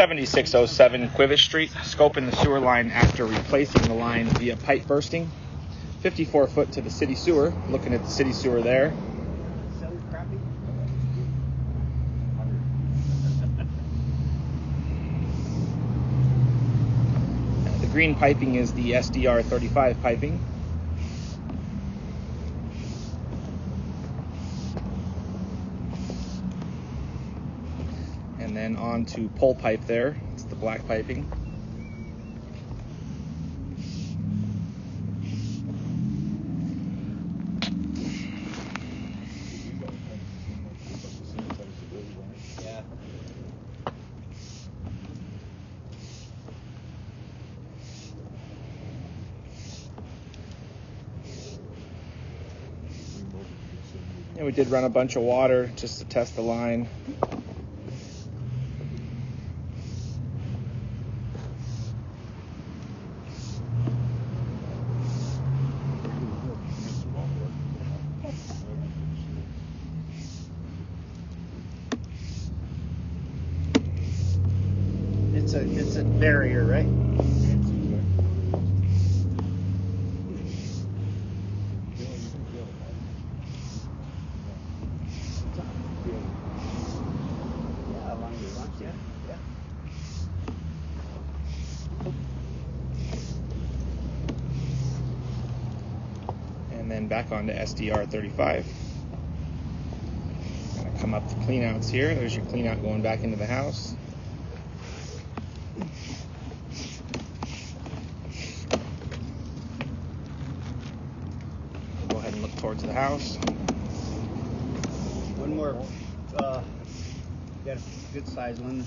7607 Quivas Street, scoping the sewer line after replacing the line via pipe bursting. 54 foot to the city sewer, looking at the city sewer there. The green piping is the SDR 35 piping. And then on to pole pipe there, it's the black piping. Yeah. And we did run a bunch of water just to test the line. It's a barrier, right? Yeah, along the front, yeah. And then back onto SDR 35. Gonna come up the cleanouts here. There's your cleanout going back into the house. Go ahead and look towards the house. One more, got a good size one.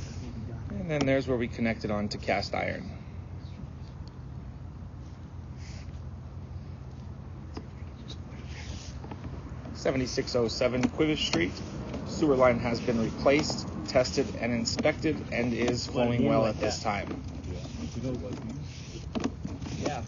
And then there's where we connected on to cast iron. (7607) Quivas Street. Sewer line has been replaced, tested, and inspected, and is flowing well at this time. Yeah.